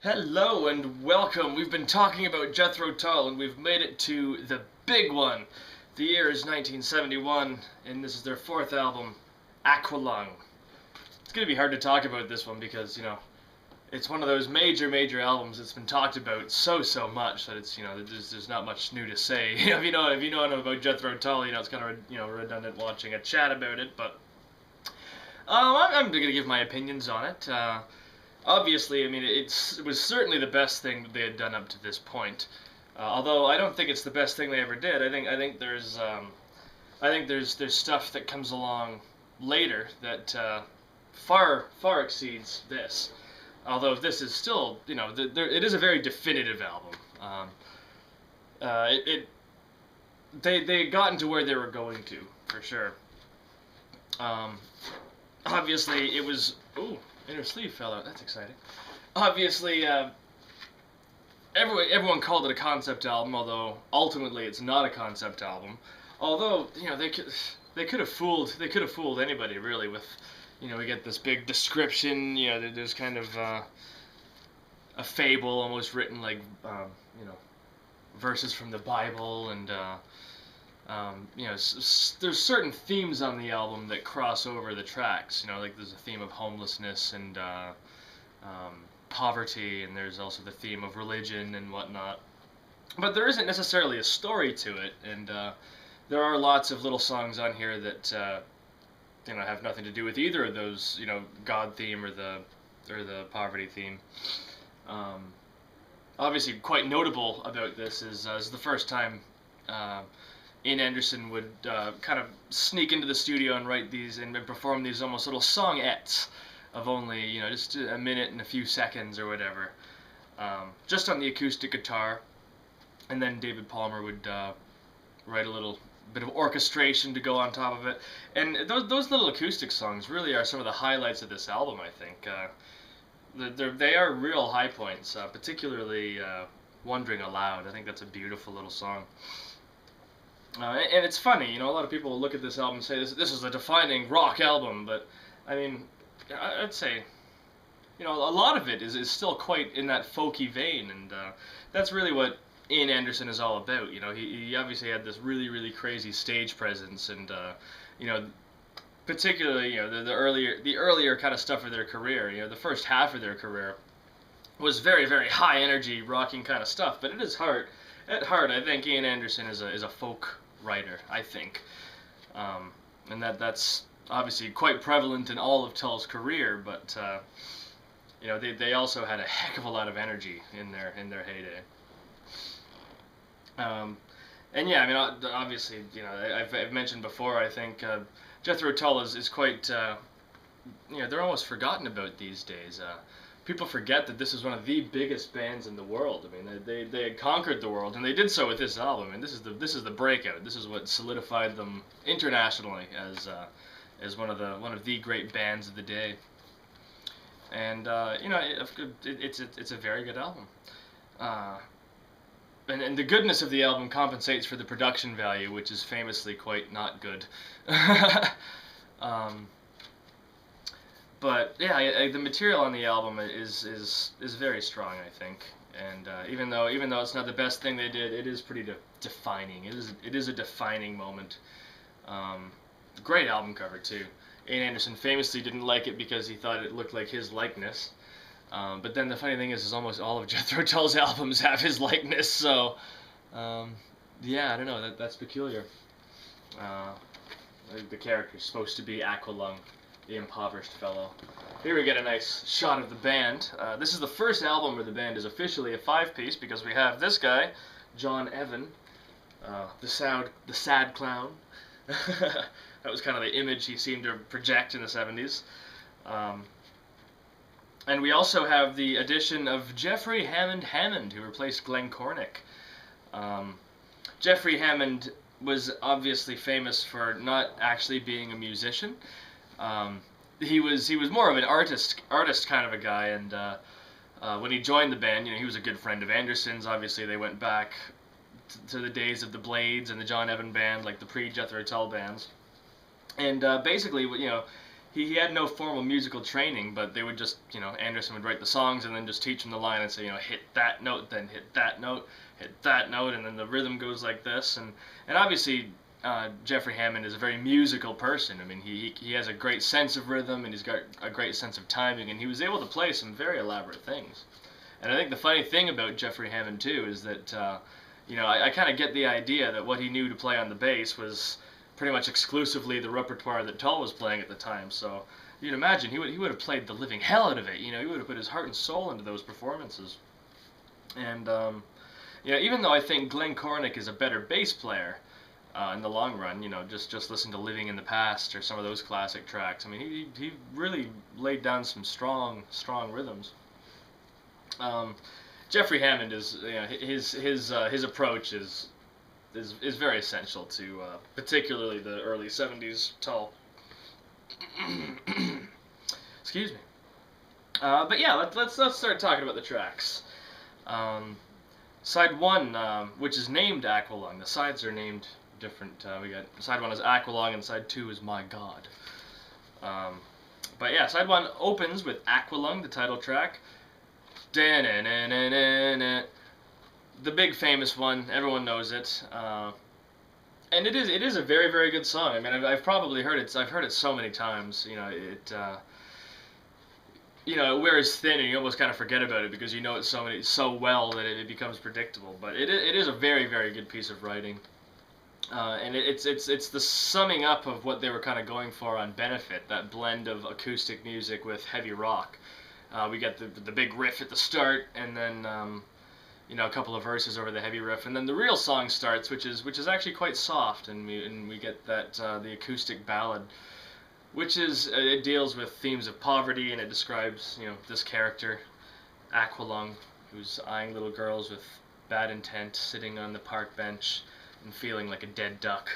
Hello and welcome. We've been talking about Jethro Tull and we've made it to the big one. The year is 1971 and this is their fourth album, Aqualung. It's going to be hard to talk about this one because, it's one of those major albums that's been talked about so much that it's, there's not much new to say. If you know about Jethro Tull, it's kind of, redundant watching a chat about it, but I'm going to give my opinions on it. Obviously, I mean, it was certainly the best thing that they had done up to this point. Although I don't think it's the best thing they ever did. I think there's stuff that comes along later that far exceeds this. Although this is still, it is a very definitive album. They got into where they were going to for sure. Obviously, it was. Ooh, inner sleeve fell out. That's exciting. Obviously, everyone called it a concept album, although ultimately it's not a concept album. Although they could have fooled anybody really with, we get this big description. There's kind of a fable almost written like verses from the Bible and. There's certain themes on the album that cross over the tracks. Like there's a theme of homelessness and poverty, and there's also the theme of religion and whatnot. But there isn't necessarily a story to it, and there are lots of little songs on here that have nothing to do with either of those. God theme or the poverty theme. Obviously, quite notable about this is the first time. Ian Anderson would kind of sneak into the studio and write these and perform these almost little songettes of only, just a minute and a few seconds or whatever, just on the acoustic guitar. And then David Palmer would write a little bit of orchestration to go on top of it. And those little acoustic songs really are some of the highlights of this album, I think. They are real high points, particularly Wond'ring Aloud. I think that's a beautiful little song. And it's funny, a lot of people will look at this album and say this is a defining rock album, but I mean, I'd say, a lot of it is still quite in that folky vein, and that's really what Ian Anderson is all about. He obviously had this really crazy stage presence, and particularly the earlier kind of stuff of their career. The first half of their career was very high energy rocking kind of stuff, but it is hard. At heart, I think Ian Anderson is a folk writer, I think. And that's obviously quite prevalent in all of Tull's career, but they also had a heck of a lot of energy in their heyday. And yeah, I mean, obviously, I've mentioned before, I think Jethro Tull is quite, they're almost forgotten about these days. People forget that this is one of the biggest bands in the world. I mean, they had conquered the world, and they did so with this album. And this is the breakout. This is what solidified them internationally as one of the great bands of the day. And it's a very good album. And the goodness of the album compensates for the production value, which is famously quite not good. But yeah, the material on the album is very strong, I think. And even though it's not the best thing they did, it is pretty defining. It is a defining moment. Great album cover too. Ian Anderson famously didn't like it because he thought it looked like his likeness. But then the funny thing is almost all of Jethro Tull's albums have his likeness. So yeah, I don't know. That's peculiar. The character's supposed to be Aqualung, the impoverished fellow. Here we get a nice shot of the band. This is the first album where the band is officially a five-piece because we have this guy, John Evan, the sad clown. That was kind of the image he seemed to project in the 70s. And we also have the addition of Jeffrey Hammond, who replaced Glenn Cornick. Jeffrey Hammond was obviously famous for not actually being a musician. He was more of an artist kind of a guy, and when he joined the band, he was a good friend of Anderson's. Obviously, they went back to the days of the Blades and the John Evan band, like the pre-Jethro Tull bands. And basically, he had no formal musical training, but they would just, Anderson would write the songs and then just teach him the line and say, hit that note, then hit that note, hit that note, and then the rhythm goes like this. And obviously, Jeffrey Hammond is a very musical person. I mean, he has a great sense of rhythm, and he's got a great sense of timing, and he was able to play some very elaborate things. And I think the funny thing about Jeffrey Hammond, too, is that, I kind of get the idea that what he knew to play on the bass was pretty much exclusively the repertoire that Tull was playing at the time. So you'd imagine he would have played the living hell out of it. He would have put his heart and soul into those performances. And even though I think Glenn Cornick is a better bass player in the long run, just listen to Living in the Past or some of those classic tracks. I mean, he really laid down some strong rhythms. Jeffrey Hammond is his approach is very essential to particularly the early 70s Tull. Excuse me. But yeah, let's start talking about the tracks. Side 1, which is named Aqualung. The sides are named different. We got side 1 is Aqualung and side 2 is My God. But yeah, side 1 opens with Aqualung, the title track. The big famous one, everyone knows it, and it is a very, very good song. I mean, I've probably heard it. I've heard it so many times. It wears thin, and you almost kind of forget about it because you know it so well that it becomes predictable. But it is a very, very good piece of writing, and it's the summing up of what they were kind of going for on Benefit, that blend of acoustic music with heavy rock. We get the big riff at the start, and then a couple of verses over the heavy riff, and then the real song starts, which is actually quite soft, and we get that the acoustic ballad, which it deals with themes of poverty, and it describes this character, Aqualung, who's eyeing little girls with bad intent, sitting on the park bench and feeling like a dead duck.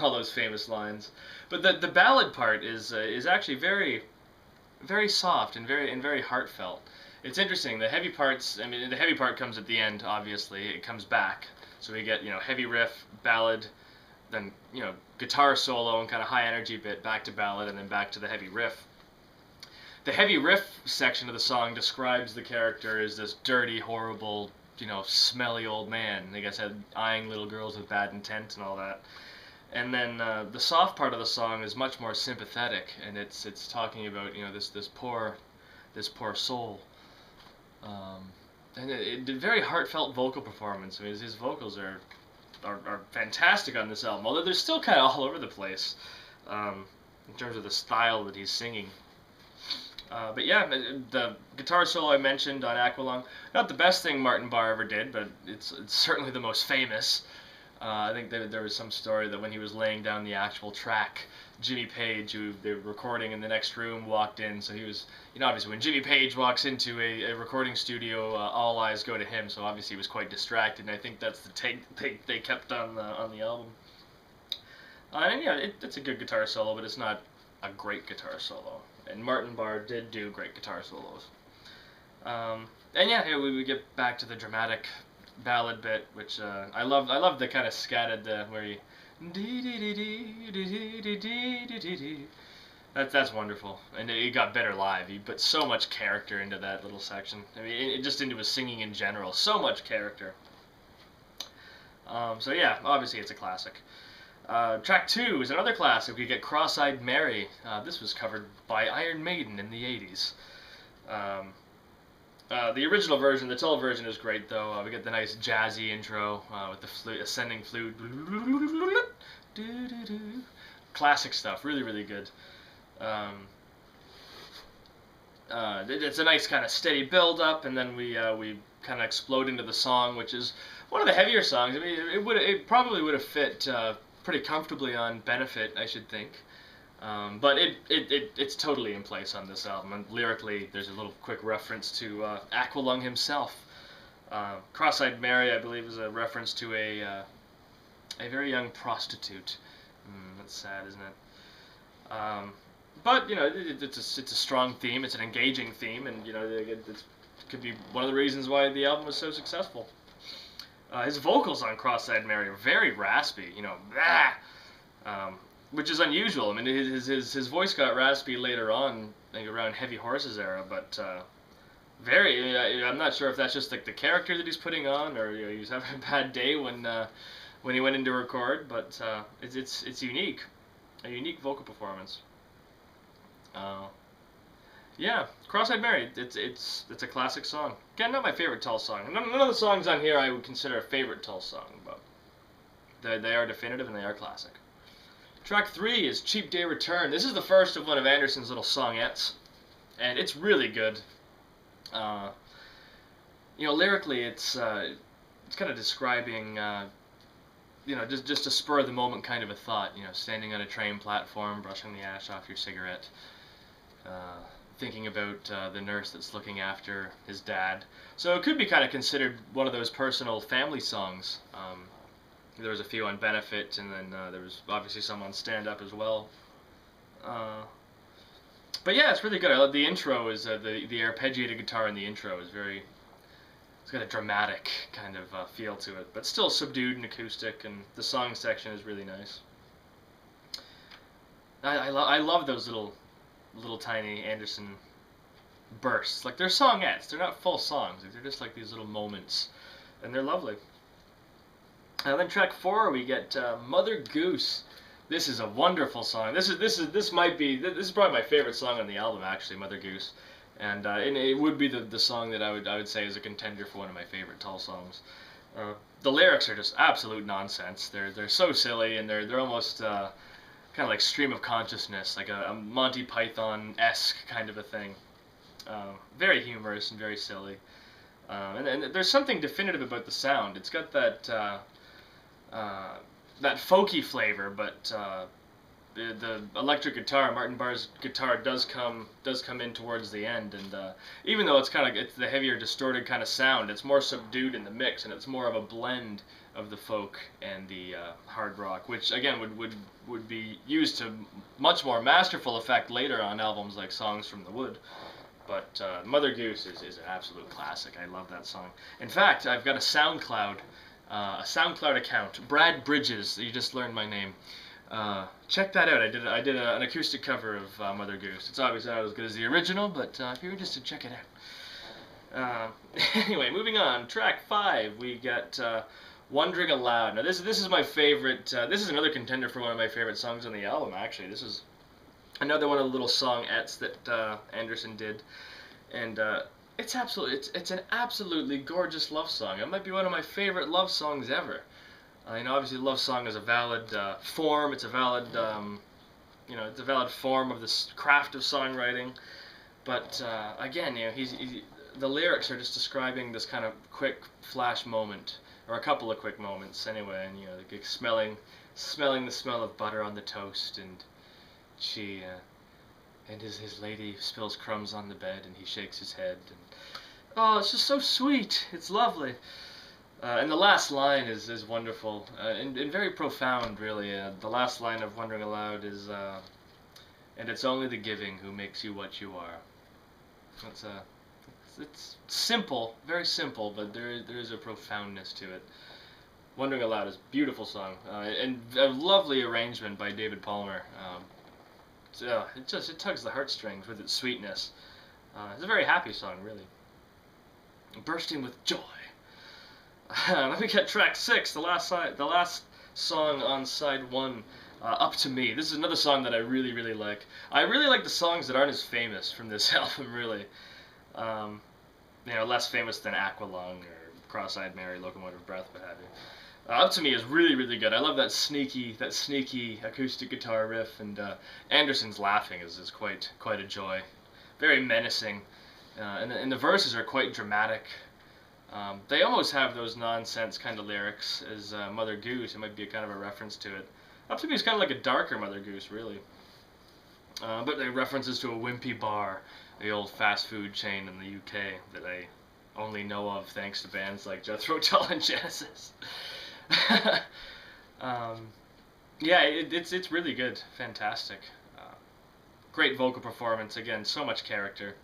All those famous lines. But the ballad part is actually very, very soft and very heartfelt. It's interesting. The heavy parts. I mean, the heavy part comes at the end. Obviously, it comes back. So we get heavy riff, ballad, then guitar solo and kind of high energy bit, back to ballad, and then back to the heavy riff. The heavy riff section of the song describes the character as this dirty, horrible, smelly old man. Like I said, eyeing little girls with bad intent and all that. And then the soft part of the song is much more sympathetic, and it's talking about this poor soul, and it did very heartfelt vocal performance. I mean, his vocals are fantastic on this album, although they're still kind of all over the place in terms of the style that he's singing. But yeah, the guitar solo I mentioned on Aqualung, not the best thing Martin Barre ever did, but it's certainly the most famous. I think there was some story that when he was laying down the actual track, Jimmy Page, who they were recording in the next room, walked in. So he was, obviously when Jimmy Page walks into a recording studio, all eyes go to him. So obviously he was quite distracted, and I think that's the take they kept on the album. And yeah, it's a good guitar solo, but it's not a great guitar solo. And Martin Barre did do great guitar solos. And yeah, here we get back to the dramatic ballad bit, which I love the kind of scattered where he that's wonderful, and it got better live. He put so much character into that little section. I mean, just into his singing in general, so much character. So yeah, obviously it's a classic. Track 2 is another classic. We get Cross-Eyed Mary. This was covered by Iron Maiden in the 80s. The original version, the Tull version, is great, though. We get the nice jazzy intro with the ascending flute. Classic stuff. Really, really good. It's a nice kind of steady build-up, and then we kind of explode into the song, which is one of the heavier songs. I mean, it probably would have fit pretty comfortably on Benefit, I should think. But it's totally in place on this album, and lyrically there's a little quick reference to Aqualung himself. Cross-Eyed Mary, I believe, is a reference to a very young prostitute. That's sad, isn't it? But it's a strong theme. It's an engaging theme, and it could be one of the reasons why the album was so successful. His vocals on Cross-Eyed Mary are very raspy. which is unusual. I mean, his voice got raspy later on, like around Heavy Horses era, but I'm not sure if that's just like the character that he's putting on, or he was having a bad day when he went in to record. But it's unique, a unique vocal performance. Yeah, Cross-Eyed Mary. It's a classic song. Again, not my favorite Tull song. None of the songs on here I would consider a favorite Tull song, but they are definitive and they are classic. Track 3 is Cheap Day Return. This is the first of one of Anderson's little songettes, and it's really good. Lyrically, it's kind of describing, just a spur of the moment kind of a thought. Standing on a train platform, brushing the ash off your cigarette, thinking about the nurse that's looking after his dad. So it could be kind of considered one of those personal family songs. There was a few on Benefit, and then there was obviously some on Stand Up as well. But yeah, it's really good. I love the intro. Is the arpeggiated guitar in the intro is very. It's got a dramatic kind of feel to it, but still subdued and acoustic. And the song section is really nice. I love those little tiny Anderson bursts. Like, they're songettes. They're not full songs. They're just like these little moments, and they're lovely. And then track 4 we get Mother Goose. This is a wonderful song. This is probably my favorite song on the album, actually, Mother Goose, and it would be the song that I would say is a contender for one of my favorite Tull songs. The lyrics are just absolute nonsense. They're so silly, and they're almost kind of like stream of consciousness, like a Monty Python-esque kind of a thing. Very humorous and very silly. And there's something definitive about the sound. It's got that folky flavor, but the electric guitar, Martin Barr's guitar, does come in towards the end, and even though it's the heavier, distorted kind of sound, it's more subdued in the mix, and it's more of a blend of the folk and the hard rock, which again would be used to much more masterful effect later on albums like Songs from the Wood. But Mother Goose is an absolute classic. I love that song. In fact, I've got a SoundCloud account, Brad Bridges. You just learned my name. Check that out. I did an acoustic cover of Mother Goose. It's obviously not as good as the original, but if you're interested, check it out. Anyway, moving on. Track 5, we got Wond'ring Aloud. Now this is my favorite. This is another contender for one of my favorite songs on the album. Actually, this is another one of the little songettes that Anderson did, and it's an absolutely gorgeous love song. It might be one of my favorite love songs ever. Obviously, love song is a valid form. It's a valid, it's a valid form of this craft of songwriting. But again, the lyrics are just describing this kind of quick flash moment, or a couple of quick moments anyway. And like smelling the smell of butter on the toast, and she. And his lady spills crumbs on the bed, and he shakes his head. And, oh, it's just so sweet. It's lovely. And the last line is wonderful and very profound, really. The last line of Wond'ring Aloud is, and it's only the giving who makes you what you are. It's simple, very simple, but there is a profoundness to it. Wond'ring Aloud is a beautiful song, and a lovely arrangement by David Palmer. It tugs the heartstrings with its sweetness. It's a very happy song, really. Bursting with joy. Let me get track 6, the last song on side 1, Up to Me. This is another song that I really, really like. I really like the songs that aren't as famous from this album, really. Less famous than Aqualung or Cross-Eyed Mary, Locomotive Breath, what have you. Up to Me is really, really good. I love that sneaky acoustic guitar riff, and Anderson's laughing is quite a joy. Very menacing, and the verses are quite dramatic. They almost have those nonsense kind of lyrics as Mother Goose. It might be a kind of a reference to it. Up to Me is kind of like a darker Mother Goose, really. But it references to a Wimpy Bar, the old fast food chain in the UK that I only know of thanks to bands like Jethro Tull and Genesis. It's really good, fantastic, great vocal performance. Again, so much character.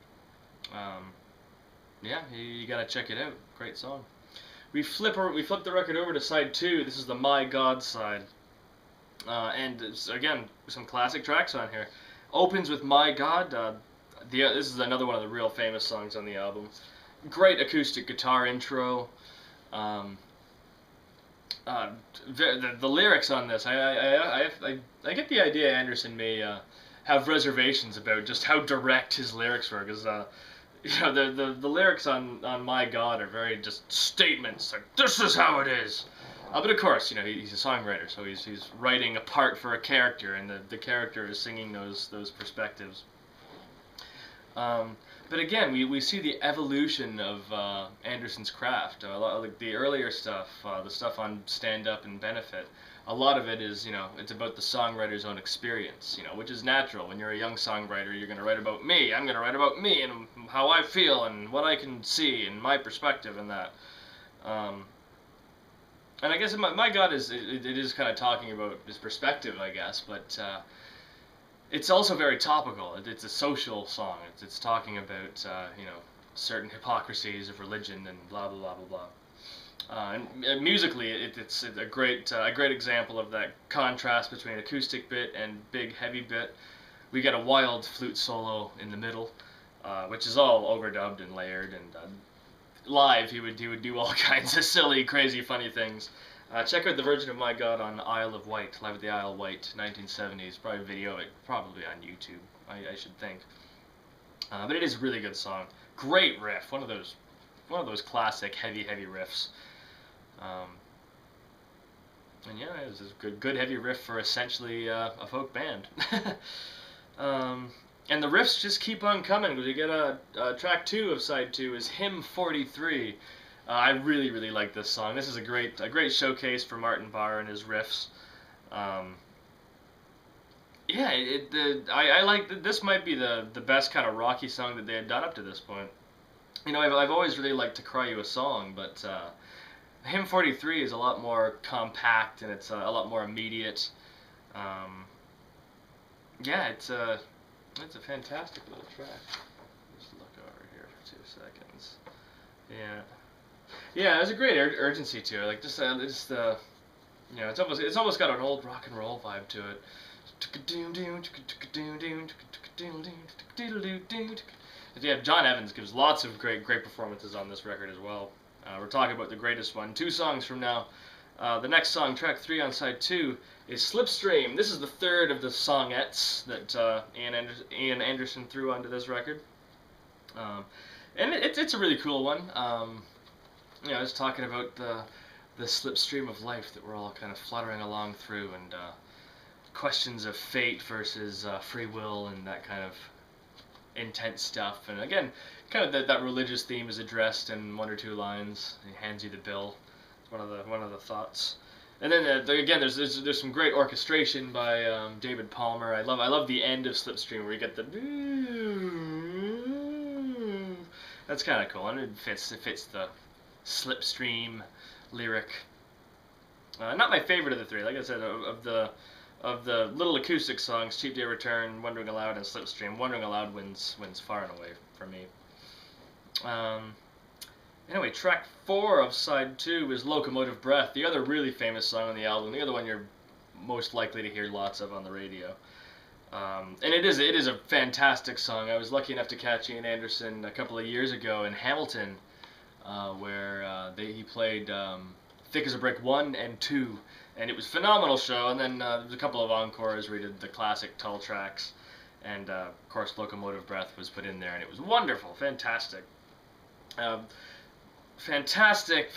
You gotta check it out. Great song. We flip the record over to side 2. This is the My God side. And it's, again, some classic tracks on here. Opens with My God. This is another one of the real famous songs on the album. Great acoustic guitar intro. Um, the lyrics on this, I get the idea Anderson may have reservations about just how direct his lyrics were, because the lyrics on My God are very just statements like, this is how it is. But of course, he's a songwriter, so he's writing a part for a character, and the character is singing those perspectives. But again, we see the evolution of Anderson's craft. A lot, like the earlier stuff, the stuff on Stand Up and Benefit, a lot of it is, it's about the songwriter's own experience, which is natural. When you're a young songwriter, you're going to write about me. I'm going to write about me and how I feel and what I can see and my perspective and that. And I guess my God it is kind of talking about his perspective, I guess, but it's also very topical. It's a social song. It's talking about certain hypocrisies of religion and blah blah blah blah blah. And musically, it's a great example of that contrast between acoustic bit and big heavy bit. We got a wild flute solo in the middle, which is all overdubbed and layered, and live he would do all kinds of silly, crazy, funny things. Check out the version of My God on Isle of Wight, Live at the Isle of Wight, 1970s. Probably video it, probably on YouTube, I should think. But it is a really good song. Great riff, one of those classic heavy riffs. And yeah, it was a good heavy riff for essentially a folk band. And the riffs just keep on coming, because you get track 2 of side 2 is Hymn 43. I really like this song. This is a great showcase for Martin Barre and his riffs. Yeah, I like this. Might be the best kind of rocky song that they had done up to this point. I've always really liked To Cry You a Song, but Hymn 43 is a lot more compact and it's a lot more immediate. Yeah, it's a fantastic little track. Just look over here for 2 seconds. Yeah, there's a great urgency to it. Like it's almost got an old rock and roll vibe to it. Yeah, John Evans gives lots of great performances on this record as well. We're talking about the greatest one. 2 songs from now. The next song, track 3 on side 2, is Slipstream. This is the third of the songettes that Ian Anderson threw onto this record. And it's a really cool one. It's talking about the slipstream of life that we're all kind of fluttering along through, and questions of fate versus free will and that kind of intense stuff. And again, kind of that religious theme is addressed in 1 or 2 lines. He hands you the bill. It's one of the thoughts. And then again, there's some great orchestration by David Palmer. I love the end of Slipstream where you get the. That's kind of cool, and it fits the Slipstream lyric. Not my favorite of the 3. Like I said, of the little acoustic songs, Cheap Day Return, Wond'ring Aloud, and Slipstream, Wond'ring Aloud wins far and away for me. Anyway, track 4 of side 2 is Locomotive Breath, the other really famous song on the album, the other one you're most likely to hear lots of on the radio. And it is a fantastic song. I was lucky enough to catch Ian Anderson a couple of years ago in Hamilton, where he played Thick as a Brick 1 and 2, and it was a phenomenal show. And then there was a couple of encores where he did the classic Tull tracks, and of course Locomotive Breath was put in there, and it was wonderful, fantastic. Fantastic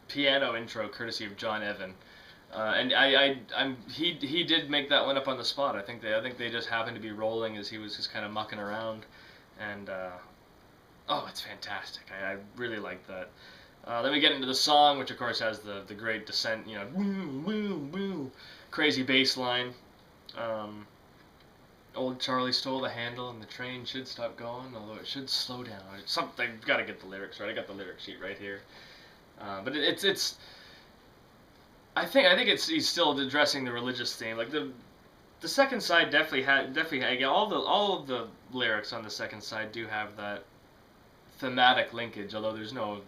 piano intro courtesy of John Evan. And he did make that one up on the spot. I think they just happened to be rolling as he was just kind of mucking around, and it's fantastic. I really like that. Then we get into the song, which of course has the great descent, woo woo woo, crazy bass line. Old Charlie stole the handle and the train should stop going, although it should slow down. It's something. Got to get the lyrics right. I got the lyric sheet right here. But it's. I think he's still addressing the religious theme. Like the second side definitely had all of the lyrics on the second side do have that thematic linkage, although there's no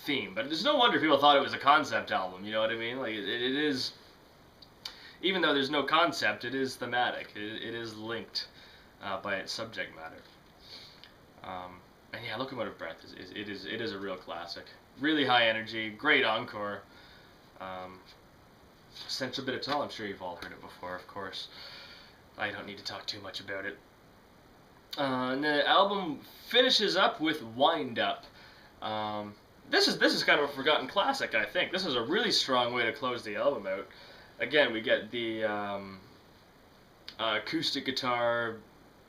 theme. But there's no wonder people thought it was a concept album. You know what I mean? Like it is even though there's no concept, it is thematic. It is linked by its subject matter. And yeah, Locomotive Breath is a real classic. Really high energy, great encore. Essential Bit of Tull, I'm sure you've all heard it before, of course. I don't need to talk too much about it. And the album finishes up with Wind Up. This is kind of a forgotten classic, I think. This is a really strong way to close the album out. Again, we get the acoustic guitar,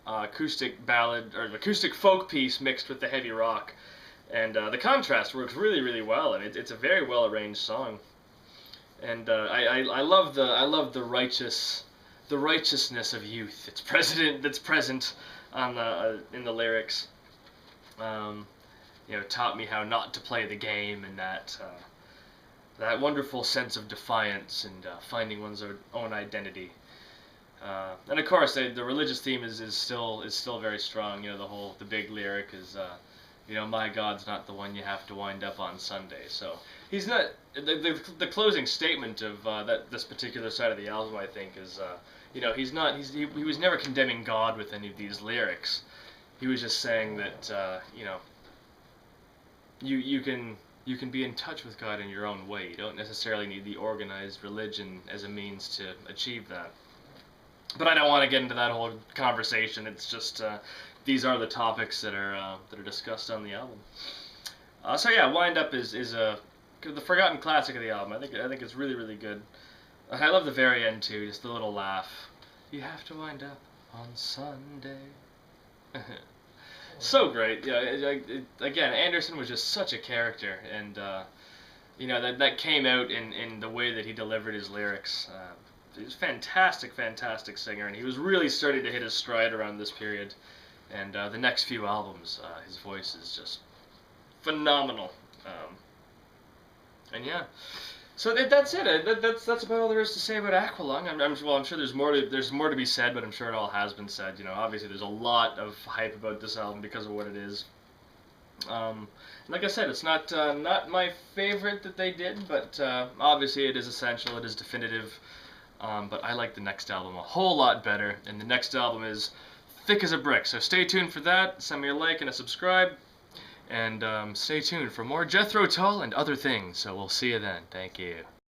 acoustic ballad, or acoustic folk piece mixed with the heavy rock, and the contrast works really, really well, and it's a very well arranged song. And I love the righteousness of youth. It's present on in the lyrics. You know, taught me how not to play the game, and that wonderful sense of defiance and finding one's own identity. And of course, the religious theme is still very strong. You know, the big lyric is, you know, my God's not the one you have to wind up on Sunday. So he's not the closing statement of this particular side of the album, I think, is you know, he was never condemning God with any of these lyrics. He was just saying that you know, you can be in touch with God in your own way. You don't necessarily need the organized religion as a means to achieve that. But I don't want to get into that whole conversation. It's just these are the topics that are discussed on the album. So yeah, Wind Up is the forgotten classic of the album. I think it's really, really good. I love the very end too, just the little laugh. You have to wind up on Sunday. So great. Yeah. Again, Anderson was just such a character, and you know, that came out in the way that he delivered his lyrics. He was a fantastic singer, and he was really starting to hit his stride around this period. And the next few albums, his voice is just phenomenal. And yeah, so that's it. That's about all there is to say about Aqualung. I'm sure there's more to be said, but I'm sure it all has been said. You know, obviously there's a lot of hype about this album because of what it is. Like I said, it's not my favorite that they did, but obviously it is essential. It is definitive. But I like the next album a whole lot better, and the next album is thick as a brick. So stay tuned for that. Send me a like and a subscribe. And stay tuned for more Jethro Tull and other things. So we'll see you then. Thank you.